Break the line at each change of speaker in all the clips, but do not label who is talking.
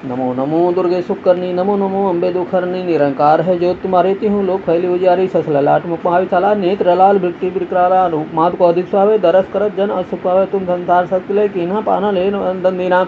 नमो नमो दुर्गे सुकर्णी नमो नमो अम्बे दुखरणी निरंकार है जो तुम्हारे तिहु लोक फैली उजियारी सस ललाट मुख महाविशाला नेत्र लाल वृत्ति विक्राला रूप माद को अधिक स्वावे दरस करत जन असुपावे तुम संसार सकले कीन्हा पाना ले दंदीना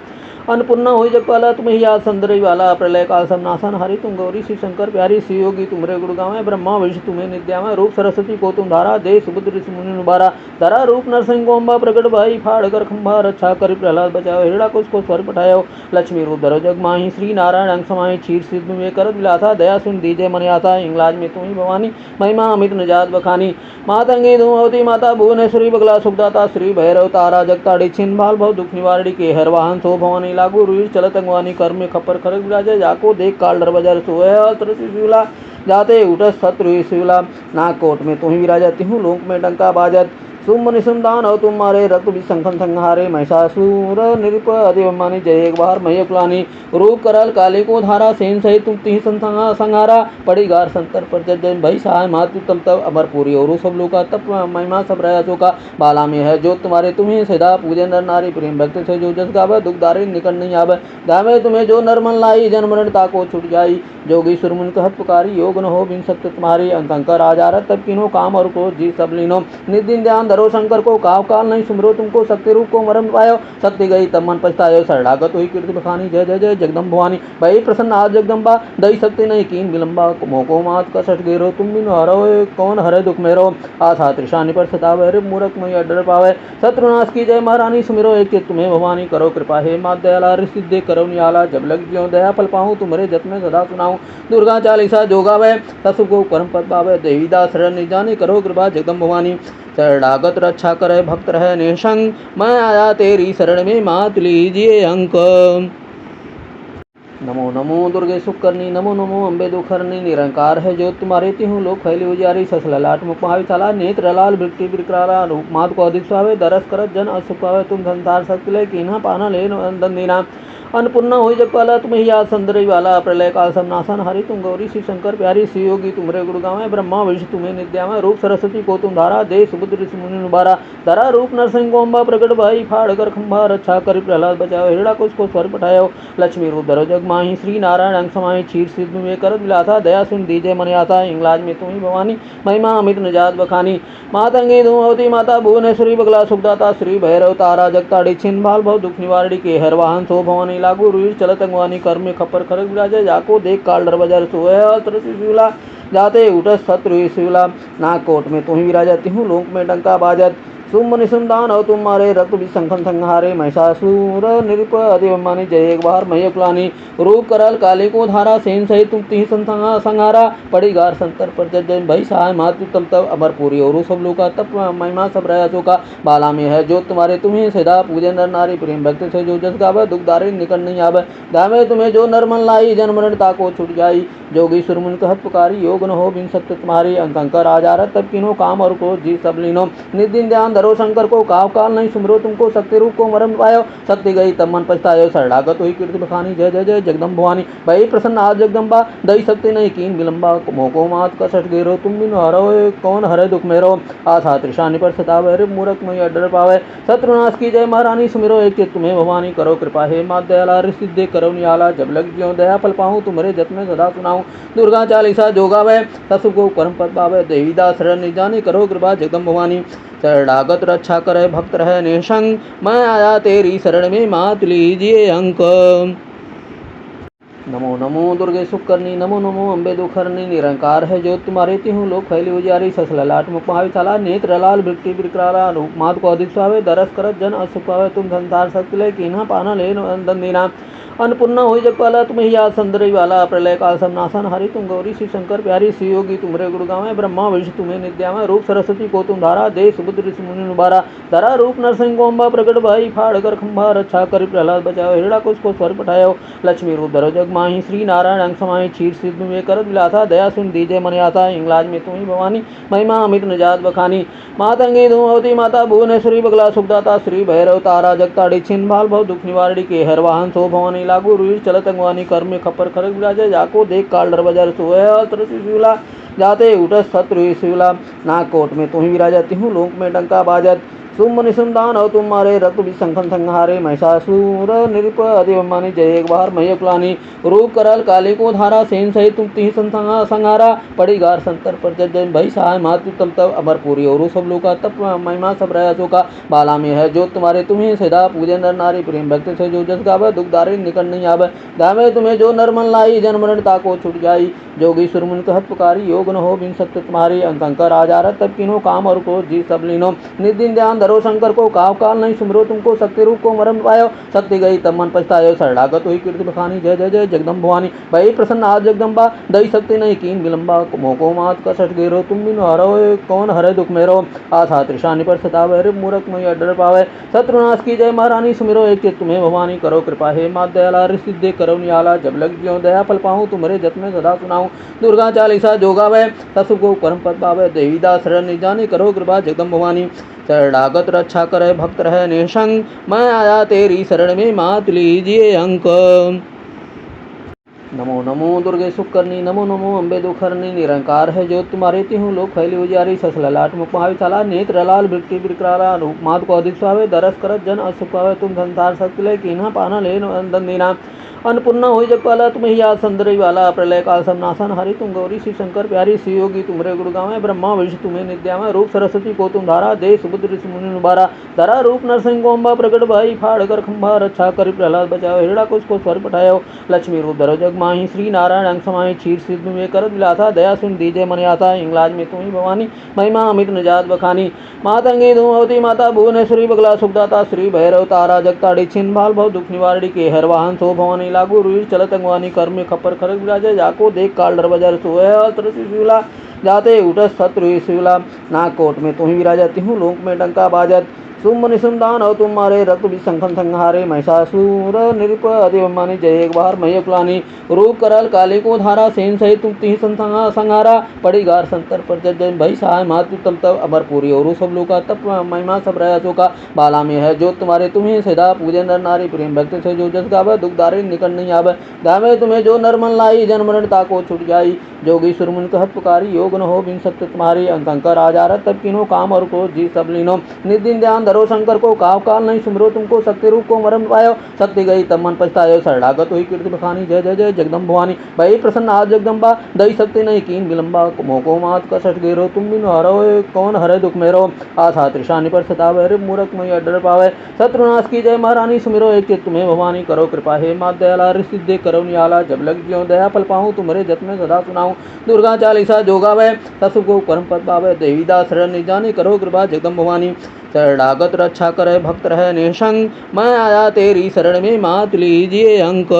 अन्नपूर्णा हुई जगपाला तुम ही याद संदरी वाला प्रलय काल समनासन हरि तुम गौरी शिव शंकर प्यारी शिव योगी तुम्हारे गुड़गावे ब्रह्मा विष्णु तुम्हें निद्यावे रूप सरस्वती को तुम धारा दे सुबुद्ध ऋषि मुनि उबारा धरा रूप नरसिंह को अम्बा प्रगट भाई फाड़ कर खंभा रक्षा कर प्रहलाद बचाओ हिरड़ा कुछ को स्वर पठायो लक्ष्मी रूप धरो जग माही श्री नारायण अंग समाई क्षीर सिद्ध में करत विलासा दया सुन दीजे मन आता इंगलाज में तुम ही भवानी महिमा अमित निजात बखानी मातंगी धूमवती माता भुवनेश्वरी बगला सुखदाता श्री भैरव तारा जगताड़ी छिन भाल भव दुख निवारणी के हर वाहन सो भवानी लागू रुईर चलत अंगवानी कर में खपर खरक विराजे जाको देख काल डर बजर सोए शिवला जाते उठस शत्रु शिवला नाग कोट में तुम ही विराजती हूँ लोक में डंका बाजत तुम निसंतान हो तुम्हारे रक्त भी संखन संहारे महिषासुर निरप अधिमानी जय एक बार मयकुलानी रूप करल काली को धारा सेन सहित तुम तीन संहारा पड़ी गार संतर पर जय भई सहाय मातु तम तब अमरपुरी और सब लोग का तप महिमा सब रयासों का बाला में है जो तुम्हारे तुम्हें सदा पूजे नर नारी प्रेम भक्त से जो जस गावे दुख दारे निकट नहीं आवे दावे तुम्हें जो नरमन लाई जन्म मरण ताको छुट जाई जोगी सुरमुन कहत पुकारी योग न हो बिन सत्य तुम्हारी अंतंकर आजारत तब किनो काम और को जी सब लीनो निदिन ध्यान धरो शंकर को काव काल नहीं सुमरो तुमको शक्ति रूप को मरम पायो शक्ति गई तब मन पछतायो शरणागत हुई कीर्ति बखानी जय जय जय जगदम भवानी भई प्रसन्न आज जगदम्बा दई शक्ति नहीं कीन विलंबा मोको मात का सट गेरो तुम बिन हरो कौन हरे दुख मेरो आशा त्रिशानी पर सतावे रे मूरख मई डर पावे शत्रुनाश की जय महारानी सुमिरो एक चित्त तुम्हें भवानी करो कृपा हे मात दयाला सिद्धे करो नियाला जब लग ज्यो दया फल पाऊँ तुम्हारे जत में सदा सुनाऊं दुर्गा चालीसा जोगावे तसु को परम पद पावे देवीदास शरण निजानी करो कृपा जगदम भवानी शरणागत रक्षा करे भक्त रहे निशंक मैं आया तेरी शरण में मात लीजिए अंक नमो नमो दुर्गे सुकर्णी नमो नमो अम्बे दुखरणी निरंकार है जो तुम्हारे तिहु लोक फैली उजियारी सस ललाट मुख महाविशाला नेत्र लाल वृत्ति विक्राला रूप माद को अधिक स्वावे दरस करत जन असुपावे तुम संसार सकले कीन्हा पाना ले दंदीना अन्नपूर्णा हुई जगपाला तुम ही याद संदरी वाला प्रलय काल समनासन हरि तुम गौरी शिव शंकर प्यारी शिव योगी तुम्हारे गुड़गावे ब्रह्मा विष्णु तुम्हें निद्यावे रूप सरस्वती को तुम धारा दे सुबुद्ध ऋषि मुनि उबारा धरा रूप नरसिंह को अम्बा प्रगट भाई फाड़ कर खंभा रक्षा कर प्रहलाद बचाओ हिरड़ा कुछ को स्वर पठायो लक्ष्मी रूप धरो जग माही श्री नारायण अंग समाई क्षीर सिद्ध में करत विलासा दया सुन दीजे मन आता इंगलाज में तुम ही भवानी महिमा अमित निजात बखानी मातंगी धूमवती माता भुवनेश्वरी बगला सुखदाता श्री भैरव तारा जगताड़ी छिन भाल भव दुख निवारणी के हर वाहन सो भवानी लागू रुईर चलत अंगवानी कर में खपर खरक विराजे जाको देख काल डर बजर सोए शिवला जाते उठस शत्रु शिवला नाग कोट में तुम ही विराजती हूँ लोक में डंका बाजत तुम निसंतान हो तुम्हारे रक्त भी संखन संहारे महिषासुर निरप अधिमानी जय एक बार मयकुलानी रूप करल काली को धारा सेन सहित तुम तीन संहारा पड़ी गार संतर पर जय भई सहाय मातु तम तब अमरपुरी और सब लोग का तप महिमा सब रयासों का बाला में है जो तुम्हारे तुम्हें सदा पूजे नर नारी प्रेम भक्त से जो जस गावे दुख दारे निकट नहीं आवे दावे तुम्हें जो नरमन लाई जन्म मरण ताको छुट जाई जोगी सुरमुन कहत पुकारी योग न हो बिन सत्य तुम्हारी अंतंकर आजारत तब किनो काम और को जी सब लीनो निदिन ध्यान धरो शंकर को काव काल नहीं सुमरो तुमको शक्ति रूप को मरम पायो शक्ति गई तब मन पछतायो शरणागत हुई कीर्ति बखानी जय जय जय जगदम भवानी भई प्रसन्न आज जगदम्बा दई शक्ति नहीं कीन विलंबा मोको मात का सट गेरो तुम बिन हरो कौन हरे दुख मेरो आशा त्रिशानी पर सतावे रे मूरख मई डर पावे शत्रुनाश की जय महारानी सुमिरो एक चित्त तुम्हें भवानी करो कृपा हे मात दयाला सिद्धे करो नियाला जब लग ज्यो दया फल पाऊँ तुम्हारे जत में सदा सुनाऊं दुर्गा चालीसा जोगावे तसु को परम पद पावे देवीदास शरण निजानी करो कृपा जगदम भवानी शरणागत रक्षा करे भक्त रहे निशंक मैं आया तेरी शरण में मात लीजिए अंक नमो नमो दुर्गे सुकर्णी नमो नमो अम्बे दुखरणी निरंकार है जो तुम्हारे तिहु लोक फैली उजियारी सस ललाट मुख महाविशाला नेत्र लाल वृत्ति विक्राला रूप माद को अधिक स्वावे दरस करत जन असुपावे तुम संसार सकले कीन्हा पाना ले दंदीना अन्नपूर्णा हुई जगपाला तुम ही याद संदरी वाला प्रलय काल समनासन हरि तुम गौरी शिव शंकर प्यारी शिव योगी तुम्हारे गुड़गावे ब्रह्मा विष्णु तुम्हें निद्यावे रूप सरस्वती को तुम धारा दे सुबुद्ध ऋषि मुनि उबारा धरा रूप नरसिंह को अम्बा प्रगट भाई फाड़ कर खंभा रक्षा कर प्रहलाद बचाओ हिरड़ा कुछ को स्वर पठायो लक्ष्मी रूप धरो जग माही श्री नारायण अंग समाई क्षीर सिद्ध में करत विलासा दया सुन दीजे मन आता इंगलाज में तुम ही भवानी महिमा अमित निजात बखानी मातंगी धूमवती माता भुवनेश्वरी बगला सुखदाता श्री भैरव तारा जगताड़ी छिन भाल भव दुख निवारणी के हर वाहन सो भवानी लागू रुईर चलत अंगवानी कर में खपर खरक विराजे जाको देख काल डर बजर सोए शिवला जाते उठस शत्रु शिवला नाग कोट में तुम ही विराजती हूँ लोक में डंका बाजत सुमनि सुमदान हो तुम्हारे रक्त विशंखन संहारे महिषासुर नृप अधिमानी जय एक बार मयकुलानी रूप करल काली को धारा सेन सहित तुम तीन संहारा पड़ी गार संतर पर जय भाई सहाय मातु तम तब अमरपुरी और सब लोग का तप महिमा सब रयासों का बाला में है जो तुम्हारे तुम्हें सदा पूजन नर नारी प्रेम भक्ति से जो जस गावे दुख दारे निकट नहीं आवे दावे तुम्हें जो नरमन लाई जन्म मरण ताको छुट जाई जोगी सुरमुन कहत पुकारी योग न हो बिन सत्य तुम्हारी अंतंकर आजारत तब किनो काम और को जी सब लीनो निदिन ध्यान धरो शंकर को काव काल नहीं सुमरो तुमको शक्ति रूप को मरम पायो शक्ति गई तब मन पछतायो शरणागत हुई कीर्ति बखानी जय जय जय जगदम भवानी भई प्रसन्न आज जगदम्बा दई शक्ति नहीं कीन विलंबा मोको मात का सट गेरो तुम बिन हरो कौन हरे दुख मेरो आशा त्रिशानी पर सतावे रे मूरख मैं डर पावे शत्रुनाश की जय महारानी सुमिरो एक चित तुम्हें भवानी करो कृपा हे मात दयाला सिद्धे करो नियाला जब लग जियो दया फल पाऊँ तुम्हारे जत में सदा सुनाऊं दुर्गा चालीसा जोगावे तसु को परम पद पावे देवी दास शरण जाने करो कृपा जगदम भवानी शरणागत रक्षा करे भक्त रहे निशंग मैं आया तेरी शरण में मात लीजिए अंक। नमो नमो दुर्गे सुकरनी नमो नमो अम्बे दुखरनी निरंकार है जो तुम्हारे तिहु लोक फैली उजारी ससललाट मुख महाविशाला नेत्र लाल बिरटी बिरकराला रूप मात को अधिक स्वावे दरस करत जन असुख पावे तुम संसार शक्ति ले कीन्हा पाना ले नंदन दीना अन्नपूर्णा हो जगपाला तुम ही याद संदरी वाला प्रलय काल सब नासन हरि तुम गौरी शिव शंकर प्यारी शिव योगी तुमरे गुण गावे ब्रह्मा विष्णु तुम्हें निद्या में रूप सरस्वती को तुम धारा दे सुभद्र ऋषि मुनि नुबारा धरा रूप नरसिंह को अम्बा प्रगट भाई फाड़ कर खंभा रक्षा कर प्रहलाद बचाओ हिरड़ा कुछ को स्वर पठायो लक्ष्मी रूप धरो जग माही श्री नारायण अंग समाई क्षीर सिद्ध में कर विलासा दया सुन दीजे मन आसा इंगलाज में तुम ही भवानी महिमा अमित निजात बखानी मातंगी धूमवती माता भुवनेश्वरी बगला सुखदाता श्री भैरव तारा जगताड़ी छिन भाल भव दुख निवारणी के हर वाहन सो भवानी लागू रुई चलत अंगवानी कर में खपर खरक विराजे जाको देख काल डर बजर सोए अस्त्र शिवला जाते उठस शत्रु शिवला नाग कोट में तुम ही विराजती हूँ लोक में डंका बाजत सुमनि सुमदान हो तुम्हारे रक्त विशंखन संहारे महिषासुर नृप अधिमानी जय एक बार मयकुलानी रूप करल काली को धारा सेन सहित तुम तीन संहारा पड़ी गार संतर पर जय भाई सहाय मातु तम तब अमरपुरी और सब लोग का तप महिमा सब रयासों का बाला में है जो तुम्हारे तुम्हें सदा पूजन नर नारी प्रेम भक्ति से जो जस गावे दुख दारे निकट नहीं आवे दावे तुम्हें जो नरमन लाई जन्म मरण ताको छुट जाई जोगी सुरमुन कहत पुकारी योग न हो बिन सत्य तुम्हारी अंतंकर आजारत तब किनो काम और को जी सब लीनो निदिन ध्यान धरो शंकर को काव काल नहीं सुमरो तुमको शक्ति रूप को मरम पायो शक्ति गई तब मन पछतायो शरणागत हुई कीर्ति बखानी जय जय जय जगदम भवानी भई प्रसन्न आज जगदम्बा दई शक्ति नहीं कीन विलंबा मोको मात का सट गेरो तुम बिन हरो कौन हरे दुख मेरो आशा त्रिशानी पर सतावे रे मूरख मैं डर पावे शत्रुनाश की जय महारानी सुमिरो एक चित तुम्हें भवानी करो कृपा हे मात दयाला सिद्धे करो नियाला जब लग जियो दया फल पाऊँ तुम्हारे जत में सदा सुनाऊं दुर्गा चालीसा जोगावे तसु को परम पद पावे देवी दास शरण जाने करो कृपा जगदम भवानी शरणागत रक्षा करे भक्त रहे निशंग मैं आया तेरी शरण में मात लीजिए अंक।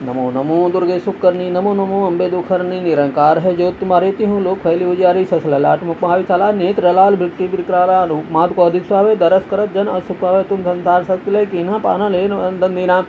नमो नमो दुर्गे सुकरनी नमो नमो अम्बे दुखरनी निरंकार है जो तुम्हारे तिहु लोक फैली उजारी ससललाट मुख महाविशाला नेत्र लाल बिरटी बिरकराला रूप मात को अधिक स्वावे दरस करत जन असुख पावे तुम संसार शक्ति ले कीन्हा पाना ले नंदन दीना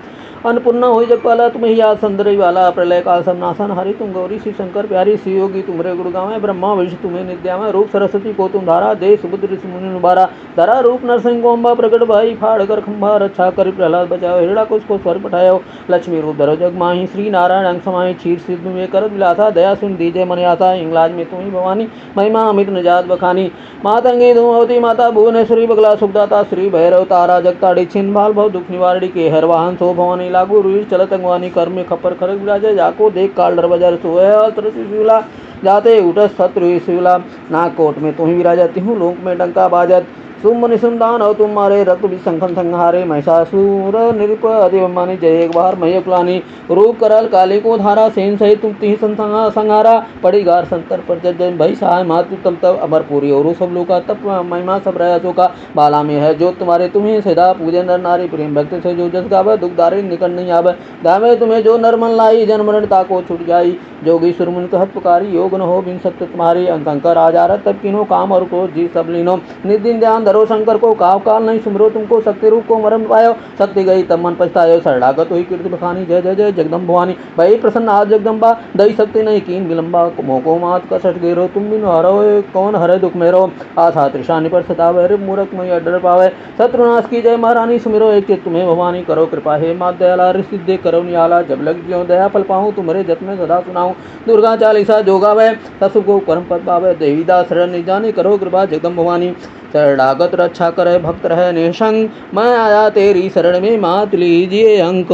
अन्नपूर्णा हो जगपाला तुम ही याद संदरी वाला प्रलय काल सब नासन हरि तुम गौरी शिव शंकर प्यारी शिव योगी तुमरे गुण गावे ब्रह्मा विष्णु तुम्हें निद्या में रूप सरस्वती को तुम धारा दे सुभद्र ऋषि मुनि नुबारा धरा रूप नरसिंह को अम्बा प्रगट भाई फाड़ कर खंभा रक्षा कर प्रहलाद बचाओ हिरड़ा कुछ को स्वर पठायो लक्ष्मी रूप धरो जग माही श्री नारायण अंग समाई क्षीर सिद्ध में कर विलासा दया सुन दीजे मन आसा इंगलाज में तुम ही भवानी महिमा अमित निजात बखानी मातंगी धूमवती माता भुवनेश्वरी बगला सुखदाता श्री भैरव तारा जगताड़ी छिन भाल भव दुख निवारणी के हर वाहन सो भवानी लागू रुई चलत अंगवानी कर में खपर खरक विराजे जाको देख काल डर बजर सोए अस्त्र शिवला जाते उठस शत्रु शिवला नाग कोट में तुम ही विराजती हूँ लोक में डंका बाजत सुमनि सुमदान हो तुम्हारे रक्त विशंखन संहारे महिषासुर नृप अधिमानी जय एक बार मयकुलानी रूप करल काली को धारा सेन सहित तुम तीन संहारा पड़ी गार संतर पर जय भाई सहाय मातु तम तब अमरपुरी और सब लोग का तप महिमा सब रयासों का बाला में है जो तुम्हारे तुम्हें सदा पूजन नर नारी प्रेम भक्ति से जो जस गावे दुख दारे निकट नहीं आवे दावे तुम्हें जो नरमन लाई जन्म मरण ताको छुट जाई जोगी सुरमुन कहत पुकारी योग न हो बिन सत्य तुम्हारी अंतंकर आजारत तब किनो काम और को जी सब लीनो निदिन ध्यान धरो शंकर को काव काल नहीं सुमरो तुमको शक्ति रूप को मरम पायो शक्ति गई तब मन पछतायो शरणागत हुई कीर्ति बखानी जय जय जय जगदम भवानी भई प्रसन्न आज जगदम्बा दई शक्ति नहीं कीन विलंबा मोको मात का सट गेरो तुम बिन हरो कौन हरे दुख मेरो आशा त्रिशानी पर सतावे रे मूरख मैं डर पावे शत्रुनाश की जय महारानी सुमिरो एक चित तुम्हें भवानी करो कृपा हे मात दयाला सिद्धे करो नियाला जब लग जियो दया फल पाऊँ तुम्हारे जत में सदा सुनाऊं दुर्गा चालीसा जोगावे तसु को परम पद पावे देवी दास शरण जाने करो कृपा जगदम भवानी शरणागत रक्षा करे भक्त रहे निसंग, मैं आया तेरी शरण में मात लीजिए अंक।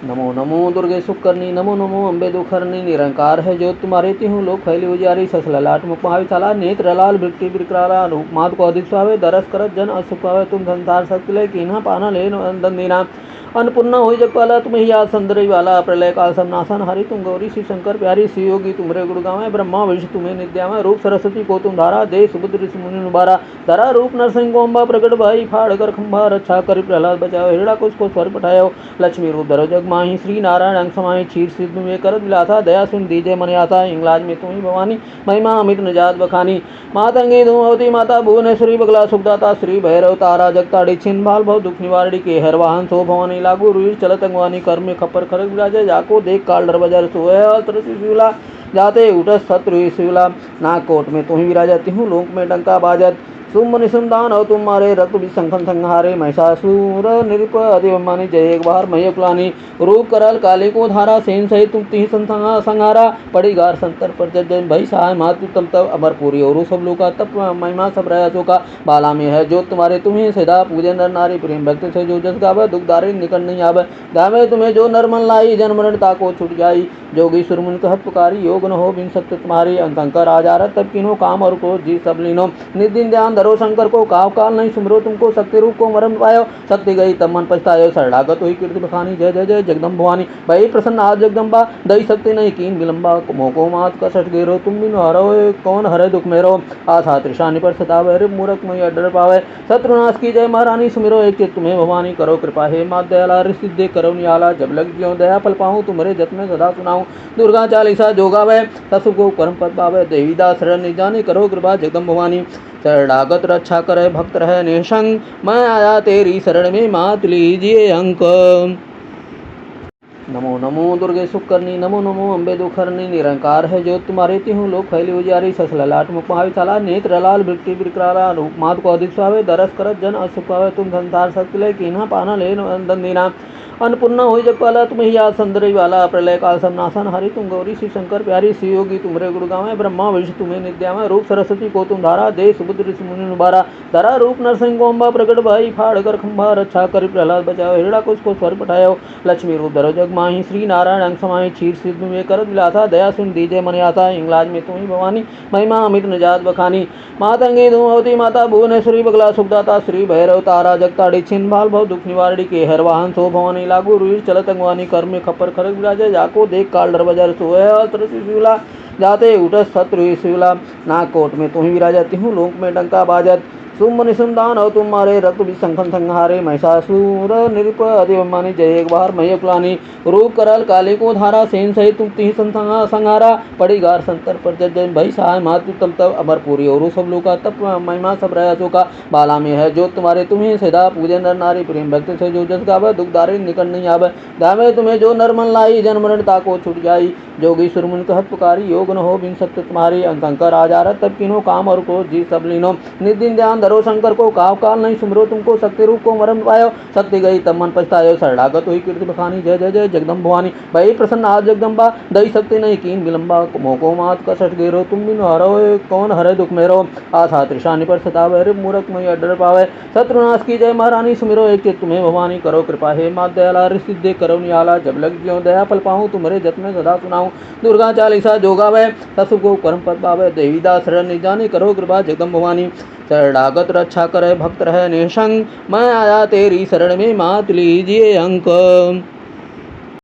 नमो नमो दुर्गे सुकरनी, नमो नमो अम्बे दुखरनी, निरंकार है जो तुम्हारे तिहु लोक फैली उजियारी, सस ललाट मुख महाविशाला, नेत्र लाल बिरटी बिरकराला, रूप मात को अधिक सुहावे, दरस करत जन असुख पावे, तुम संसार शक्ति ले कीन्हा पाना ले नंदन दीना। अन्नपूर्णा हुई जगपाला तुम ही याद संदरी वाला, प्रलय काल सब नासन हरि तुम गौरी शिव शंकर प्यारी, शिव योगी तुमरे गुण गावे, ब्रह्मा विष्णु तुम्हें निद्या में, रूप सरस्वती को तुम धारा, दे सुबुद्ध ऋषि मुनि नुबारा, धरा रूप नरसिंह को अम्बा प्रकट भाई, फाड़ कर खंभा रक्षा कर प्रहलाद बचाओ, हिरड़ा कुछ को स्वर पठायो, लक्ष्मी रूप धरो जग माही, श्री नारायण अंग समाई, क्षीर सिद्ध में कर दिलाथा, दया सुन दीजे मन आता, इंगलाज में तुम ही भवानी, महिमा अमित निजात बखानी, मातंगी धूमवती माता भुवनेश्वरी बगला सुखदाता, श्री भैरव तारा जगताड़ी, छिन्न भाल भव दुख निवारणी, के हर वाहन सो भवानी, लागू रुई चलत अंगवानी, कर में खपर खरक विराजे, जाको देख काल डर बजर सोए शिवला, जाते उठस शत्रु शिवला, नाग कोट में तुम ही विराजती हूँ, लोक में डंका बाजत, सुमनि सुमदान हो तुम्हारे, रक्त विशंखन संहारे, महिषासुर नृप अधिमानी, जय एक बार मयकुलानी, रूप करल काली को धारा, सेन सहित तुम तिहि संहारा, पड़ी गार संतर पर जय भई सहाय, मातु तम तब अमरपुरी, और सब लोग का तप महिमा सब रहा का, बाला में है जो तुम्हारे तुम्हें सदा पूजे नर नारी, प्रेम भक्त से जो जस गावे, दुख दारी निकट नहीं आवे, गावे तुम्हें जो नरमन लाई, जन्म मरण ताको छुट जाई, जोगी सुरमुन कहत पुकारी, योग न हो बिन सत्य तुम्हारी, अंतंकर आजारत तब किनो काम और को जी सब लीनो, निदिन ध्यान धरो शंकर को, काव काल नहीं सुमरो तुमको, शक्ति रूप को मरम पायो, शक्ति गई तब मन पछतायो, शरणागत हुई कीर्ति बखानी, जय जय जय जगदम भवानी, भई प्रसन्न आज जगदम्बा, दई शक्ति नहीं कीन विलंबा, मोको मात का सट गेरो, तुम बिन हरो कौन हरे दुख मेरो, आशा त्रिशानी पर सतावे, रे मूरख मई डर पावे, शत्रुनाश की जय महारानी, सुमिरो एक चित तुम्हें भवानी, करो कृपा हे मात दयाला, सिद्धे करो नियाला, जब लग जियो दया फल पाऊँ, तुम्हारे जत में सदा सुनाऊं, दुर्गा चालीसा जोगावे, तसु को परम पद पावे, देवीदास शरण निजानी, करो कृपा जगदम भवानी, शरणागत रक्षा करे भक्त रहे निसंग, मैं आया तेरी शरण में मात लीजिए अंक। नमो नमो दुर्गे सुकरनी, नमो नमो अम्बे दुखरनी, निरंकार है जो तुम्हारे तिहु लोक फैली उजियारी, सस ललाट मुख महाविशाला, नेत्र लाल बिरटी बिरकराला, रूप मात को अधिक सुहावे, दरस करत जन असुख पावे, तुम संसार शक्ति ले कीन्हा पाना ले नंदन दीना। अन्नपूर्णा हुई जगपाला तुम ही याद संदरी वाला, प्रलय काल सब नासन हरि तुम गौरी शिव शंकर प्यारी, शिव योगी तुमरे गुण गावे, ब्रह्मा विष्णु तुम्हें निद्या में, रूप सरस्वती को तुम धारा, दे सुबुद्ध ऋषि मुनि नुबारा, धरा रूप नरसिंह को अम्बा प्रकट भाई, फाड़ कर खंभा रक्षा कर प्रहलाद बचाओ, हिरड़ा कुछ को स्वर पठायो, लक्ष्मी रूप धरो जग माही, श्री नारायण अंग समाई, क्षीर सिद्ध में कर दिलाथा, दया सुन दीजे मन आता, इंगलाज में तुम ही भवानी, महिमा अमित निजात बखानी, मातंगी धूमवती माता भुवनेश्वरी बगला सुखदाता, श्री भैरव तारा जगताड़ी, छिन्न भाल भव दुख निवारणी, के हर वाहन सो भवानी, लागू रुई चलत अंगवानी, कर में खपर खरक विराजे, जाको देख काल डर बजर सोए शिवला, जाते उठस शत्रु शिवला, नाग कोट में तुम ही विराजती हूँ, लोक में डंका बाजत, सुमनि सुमदान हो तुम्हारे, रक्त विशंखन संहारे, महिषासुर नृप अधिमानी, जय एक बार मयकुलानी, रूप करल काली को धारा, सेन सहित तुम तिहि संहारा, पड़ी गार संतर पर जय भई सहाय, मातु तम तब अमरपुरी, और सब लोग का तप महिमा सब रहा का, बाला में है जो तुम्हारे तुम्हें सदा पूजे नर नारी, प्रेम भक्त से जो जस गावे, दुख दारी निकट नहीं आवे, गावे तुम्हें जो नरमन लाई, जन्म मरण ताको छुट जाई, जोगी सुरमुन कहत पुकारी, योग न हो बिन सत्य तुम्हारी, अंतंकर आजारत तब किनो काम और को जी सब लीनो, निदिन ध्यान धरो शंकर को, काव काल नहीं सुमरो तुमको, शक्ति रूप को मरम पायो, शक्ति गई तब मन पछतायो, शरणागत हुई कीर्ति बखानी, जय जय जय जगदम भवानी, भई प्रसन्न आज जगदम्बा, दई शक्ति नहीं कीन विलंबा, मोको मात का सट गेरो, तुम बिन हरो कौन हरे दुख मेरो, आशा त्रिशानी पर सतावे, रे मूरख मई डर पावे, शत्रुनाश की जय महारानी, सुमिरो एक चित तुम्हें भवानी, करो कृपा हे मात दयाला, सिद्धे करो नियाला, जब लग जियो दया फल पाऊँ, तुम्हारे जत में सदा सुनाऊं, दुर्गा चालीसा जोगावे, तसु को परम पद पावे, देवीदास शरण निजानी, करो कृपा जगदम भवानी, शरणागत रक्षा करे भक्त रहे निसंग, मैं आया तेरी शरण में मात लीजिए अंक।